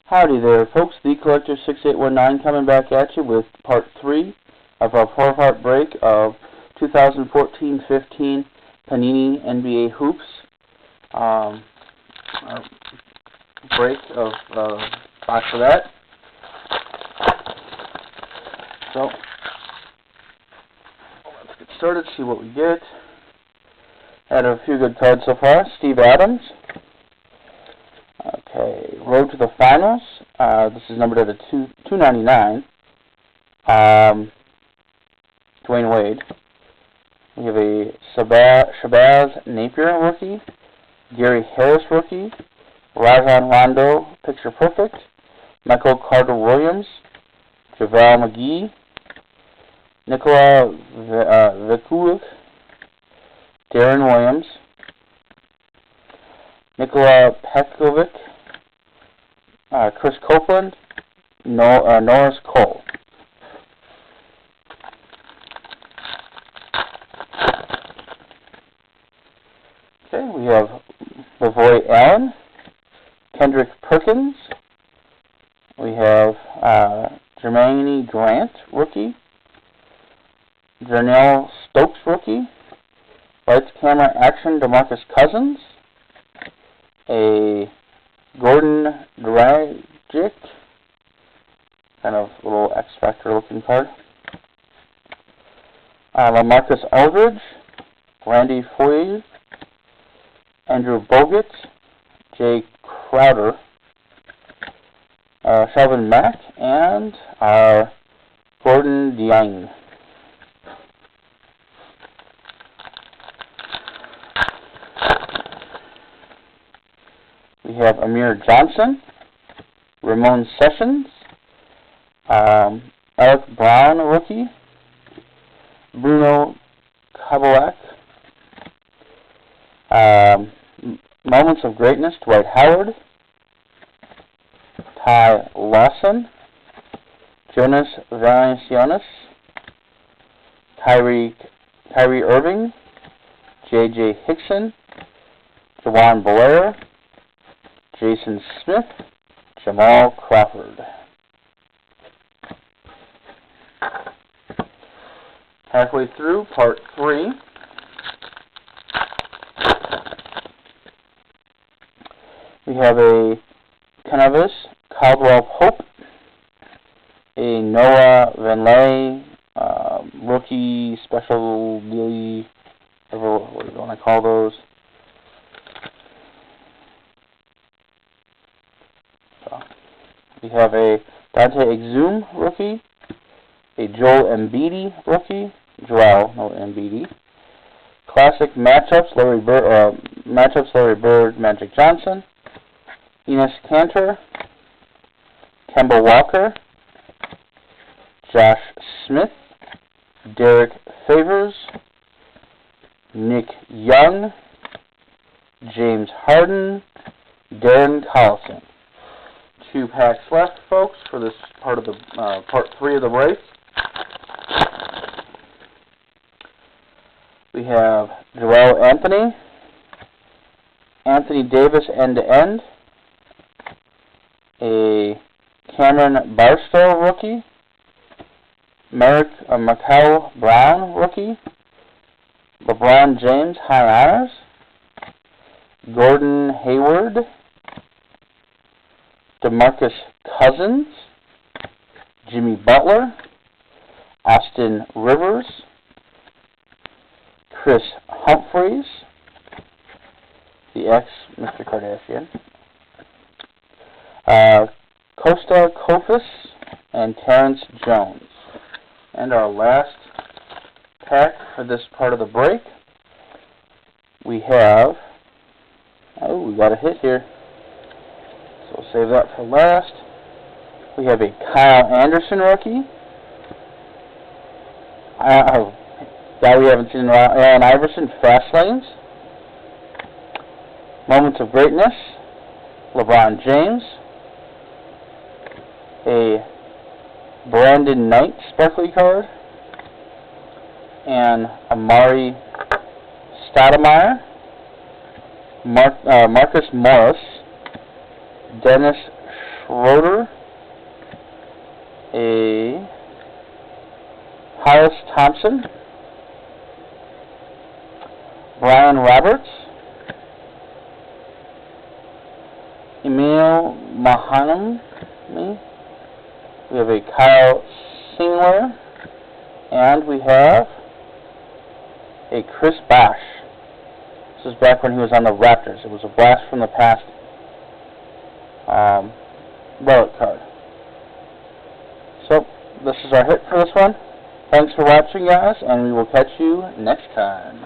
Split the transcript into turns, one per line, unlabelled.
Howdy there, folks. The Collector 6819 coming back at you with part 3 of our 4-part break of 2014-15 Panini NBA Hoops. Our break of box for that. So let's get started. See what we get. Had a few good cards so far. Steve Adams. Okay, Road to the Finals. This is numbered at a 299. Dwayne Wade. We have a Shabazz Napier rookie, Gary Harris rookie, Rajon Rondo Picture Perfect, Michael Carter-Williams, JaVale McGee, Nikola Vucevic, Darren Williams, Nikola Pekovic, Chris Copeland, Norris Cole. Okay, we have Lavoy Allen, Kendrick Perkins. We have Jermaine Grant, rookie. Jarnell Stokes, rookie. Lights, Camera, Action, DeMarcus Cousins. A Gordon Dragic, kind of little X-Factor looking card. LaMarcus Aldridge, Randy Foye, Andrew Bogut, Jay Crowder, Shelvin Mack, and Gordon Dieng. We have Amir Johnson, Ramon Sessions, Alec Brown, rookie, Bruno Kabelak, Moments of Greatness, Dwight Howard, Ty Lawson, Jonas Valanciunas, Kyrie Irving, J.J. Hickson, Jawan Blair, Jason Smith, Jamal Crawford. Halfway through part 3. We have a Canavis Caldwell Pope, a Noah Van rookie special dealie, what do you want to call those? We have a Dante Exum rookie, a Joel Embiid rookie, Embiid. Classic matchups, Larry Bird, Magic Johnson, Enes Kanter, Kemba Walker, Josh Smith, Derek Favors, Nick Young, James Harden, Darren Collison. 2 packs left, folks, for this part of the part 3 of the break. We have Joel Anthony Davis end-to-end, a Cameron Barstow rookie, Macau Brown rookie, LeBron James high honors, Gordon Hayward, DeMarcus Cousins, Jimmy Butler, Austin Rivers, Chris Humphries, the ex-Mr. Kardashian, Costa Kofis, and Terrence Jones. And our last pack for this part of the break, we have, we got a hit here. So we'll save that for last. We have a Kyle Anderson rookie. Guy we haven't seen in a while, Allen Iverson, Fast Lanes. Moments of Greatness, LeBron James. A Brandon Knight Sparkly card. And Amari Stoudemire. Marcus Morris, Dennis Schroeder, a Hollis Thompson, Brian Roberts, Emil Mahanami. We have a Kyle Singler, and we have a Chris Bosh. This is back when he was on the Raptors. It was a blast from the past relic card. So, this is our hit for this one. Thanks for watching, guys, and we will catch you next time.